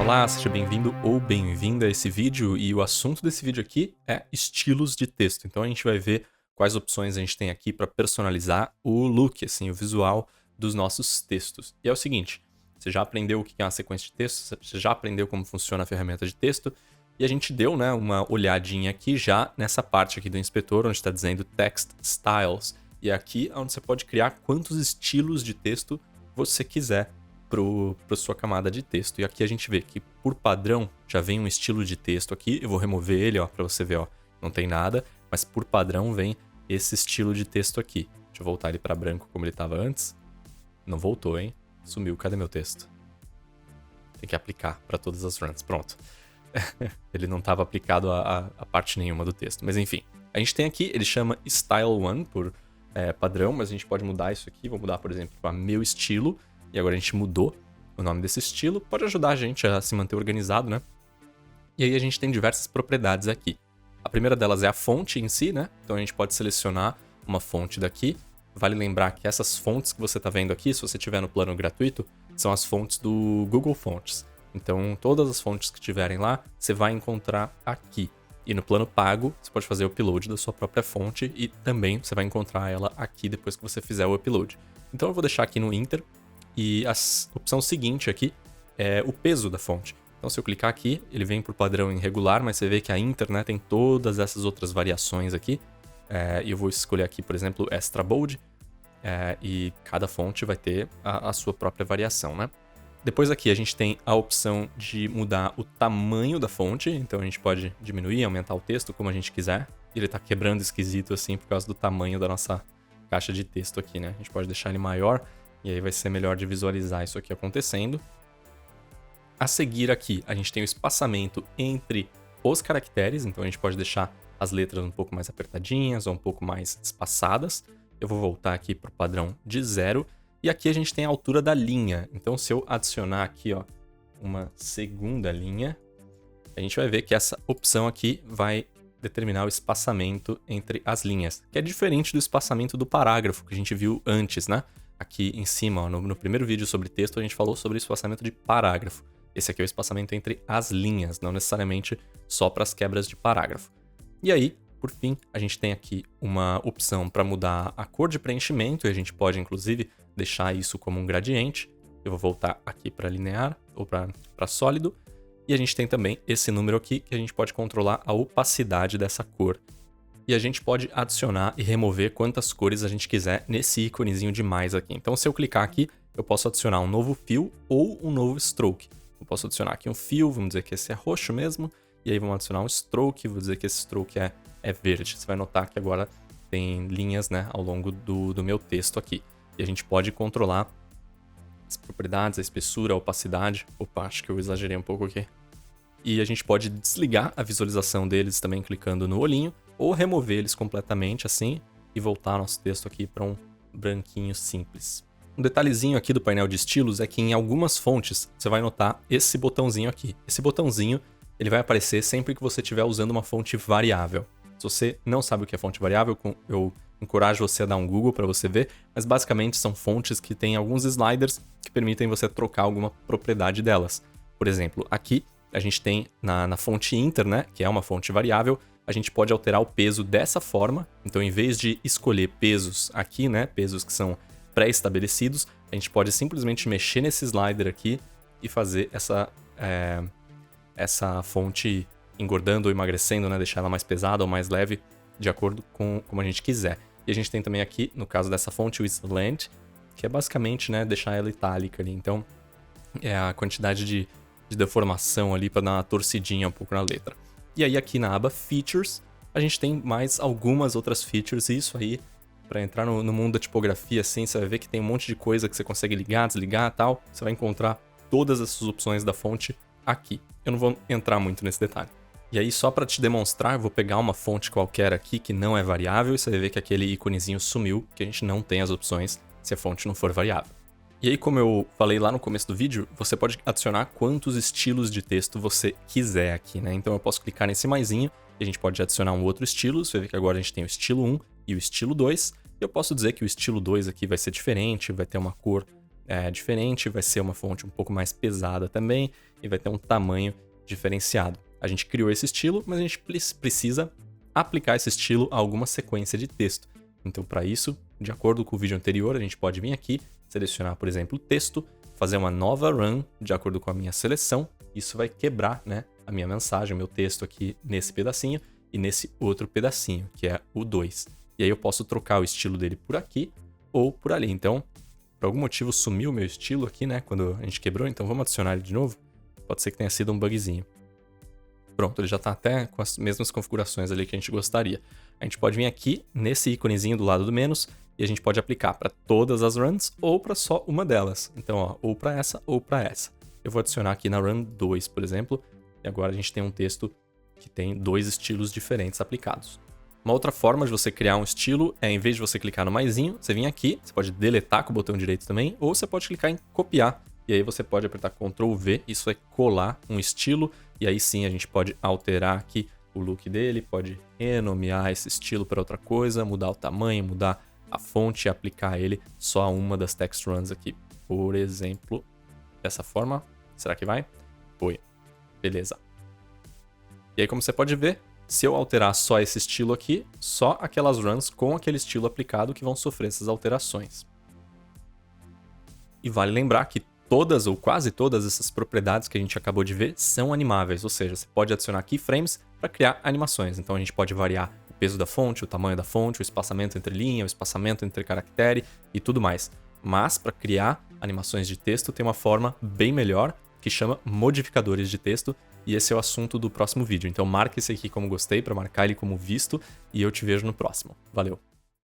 Olá, seja bem-vindo ou bem-vinda a esse vídeo, e o assunto desse vídeo aqui é estilos de texto. Então a gente vai ver quais opções a gente tem aqui para personalizar o look, assim, o visual dos nossos textos. E é o seguinte, você já aprendeu o que é uma sequência de texto, você já aprendeu como funciona a ferramenta de texto, e a gente deu, né, uma olhadinha aqui já nessa parte aqui do inspetor, onde está dizendo Text Styles. E aqui é onde você pode criar quantos estilos de texto você quiser para sua camada de texto. E aqui a gente vê que, por padrão, já vem um estilo de texto aqui. Eu vou remover ele, ó, para você ver, ó, não tem nada, mas por padrão vem esse estilo de texto aqui. Deixa eu voltar ele para branco como ele estava antes. Não voltou, hein? Sumiu. Cadê meu texto? Tem que aplicar para todas as runs. Pronto. Ele não estava aplicado a parte nenhuma do texto. Mas enfim, a gente tem aqui, ele chama Style1 por padrão, mas a gente pode mudar isso aqui. Vou mudar, por exemplo, para meu estilo. E agora a gente mudou o nome desse estilo. Pode ajudar a gente a se manter organizado, né? E aí a gente tem diversas propriedades aqui. A primeira delas é a fonte em si, né? Então a gente pode selecionar uma fonte daqui. Vale lembrar que essas fontes que você está vendo aqui, se você tiver no plano gratuito, são as fontes do Google Fontes. Então todas as fontes que tiverem lá, você vai encontrar aqui. E no plano pago, você pode fazer o upload da sua própria fonte e também você vai encontrar ela aqui depois que você fizer o upload. Então eu vou deixar aqui no Inter. E a opção seguinte aqui é o peso da fonte. Então se eu clicar aqui, ele vem por padrão em regular, mas você vê que a Inter, né, tem todas essas outras variações aqui. E eu vou escolher aqui, por exemplo, Extra Bold. E cada fonte vai ter a sua própria variação, né? Depois aqui a gente tem a opção de mudar o tamanho da fonte. Então a gente pode diminuir, aumentar o texto como a gente quiser. Ele tá quebrando esquisito assim por causa do tamanho da nossa caixa de texto aqui, né? A gente pode deixar ele maior. E aí vai ser melhor de visualizar isso aqui acontecendo. A seguir aqui, a gente tem o espaçamento entre os caracteres. Então a gente pode deixar as letras um pouco mais apertadinhas ou um pouco mais espaçadas. Eu vou voltar aqui para o padrão de 0. E aqui a gente tem a altura da linha. Então se eu adicionar aqui, ó, uma segunda linha, a gente vai ver que essa opção aqui vai determinar o espaçamento entre as linhas. Que é diferente do espaçamento do parágrafo que a gente viu antes, né? Aqui em cima, ó, no primeiro vídeo sobre texto, a gente falou sobre o espaçamento de parágrafo. Esse aqui é o espaçamento entre as linhas, não necessariamente só para as quebras de parágrafo. E aí, por fim, a gente tem aqui uma opção para mudar a cor de preenchimento, e a gente pode, inclusive, deixar isso como um gradiente. Eu vou voltar aqui para linear, ou para sólido. E a gente tem também esse número aqui, que a gente pode controlar a opacidade dessa cor. E a gente pode adicionar e remover quantas cores a gente quiser nesse íconezinho de mais aqui. Então se eu clicar aqui, eu posso adicionar um novo fill ou um novo stroke. Eu posso adicionar aqui um fill, vamos dizer que esse é roxo mesmo. E aí vamos adicionar um stroke, vou dizer que esse stroke é verde. Você vai notar que agora tem linhas, né, ao longo do meu texto aqui. E a gente pode controlar as propriedades, a espessura, a opacidade. Opa, acho que eu exagerei um pouco aqui. E a gente pode desligar a visualização deles também clicando no olhinho, ou remover eles completamente assim e voltar nosso texto aqui para um branquinho simples. Um detalhezinho aqui do painel de estilos é que em algumas fontes você vai notar esse botãozinho aqui. Esse botãozinho ele vai aparecer sempre que você estiver usando uma fonte variável. Se você não sabe o que é fonte variável, eu encorajo você a dar um Google para você ver, mas basicamente são fontes que têm alguns sliders que permitem você trocar alguma propriedade delas. Por exemplo, aqui a gente tem na fonte Inter, né, que é uma fonte variável, a gente pode alterar o peso dessa forma. Então, em vez de escolher pesos aqui, né, pesos que são pré-estabelecidos, a gente pode simplesmente mexer nesse slider aqui e fazer essa fonte engordando ou emagrecendo, né, deixar ela mais pesada ou mais leve, de acordo com como a gente quiser. E a gente tem também aqui, no caso dessa fonte, o slant, que é basicamente, né, deixar ela itálica ali. Então, é a quantidade de deformação ali para dar uma torcidinha um pouco na letra. E aí aqui na aba Features, a gente tem mais algumas outras features, e isso aí, para entrar no mundo da tipografia, assim, você vai ver que tem um monte de coisa que você consegue ligar, desligar e tal. Você vai encontrar todas essas opções da fonte aqui. Eu não vou entrar muito nesse detalhe. E aí, só para te demonstrar, eu vou pegar uma fonte qualquer aqui que não é variável, e você vai ver que aquele íconezinho sumiu, que a gente não tem as opções se a fonte não for variável. E aí, como eu falei lá no começo do vídeo, você pode adicionar quantos estilos de texto você quiser aqui, né? Então eu posso clicar nesse maisinho e a gente pode adicionar um outro estilo. Você vê que agora a gente tem o estilo 1 e o estilo 2. E eu posso dizer que o estilo 2 aqui vai ser diferente, vai ter uma cor diferente, vai ser uma fonte um pouco mais pesada também e vai ter um tamanho diferenciado. A gente criou esse estilo, mas a gente precisa aplicar esse estilo a alguma sequência de texto. Então, para isso, de acordo com o vídeo anterior, a gente pode vir aqui, selecionar, por exemplo, texto, fazer uma nova run de acordo com a minha seleção. Isso vai quebrar, né, a minha mensagem, o meu texto aqui nesse pedacinho e nesse outro pedacinho, que é o 2. E aí eu posso trocar o estilo dele por aqui ou por ali. Então, por algum motivo sumiu o meu estilo aqui, né, quando a gente quebrou. Então vamos adicionar ele de novo. Pode ser que tenha sido um bugzinho. Pronto, ele já está até com as mesmas configurações ali que a gente gostaria. A gente pode vir aqui nesse íconezinho do lado do menos e a gente pode aplicar para todas as runs ou para só uma delas. Então, ó, ou para essa ou para essa. Eu vou adicionar aqui na run 2, por exemplo, e agora a gente tem um texto que tem 2 estilos diferentes aplicados. Uma outra forma de você criar um estilo é, em vez de você clicar no maisinho, você vem aqui, você pode deletar com o botão direito também, ou você pode clicar em copiar. E aí você pode apertar Ctrl V, isso vai colar um estilo, e aí sim a gente pode alterar aqui o look dele, pode renomear esse estilo para outra coisa, mudar o tamanho, mudar a fonte e aplicar ele só a uma das text runs aqui. Por exemplo, dessa forma. Será que vai? Foi. Beleza. E aí, como você pode ver, se eu alterar só esse estilo aqui, só aquelas runs com aquele estilo aplicado que vão sofrer essas alterações. E vale lembrar que todas ou quase todas essas propriedades que a gente acabou de ver são animáveis, ou seja, você pode adicionar keyframes para criar animações. Então a gente pode variar o peso da fonte, o tamanho da fonte, o espaçamento entre linha, o espaçamento entre caractere e tudo mais. Mas para criar animações de texto tem uma forma bem melhor que chama modificadores de texto, e esse é o assunto do próximo vídeo. Então marque esse aqui como gostei para marcar ele como visto e eu te vejo no próximo. Valeu!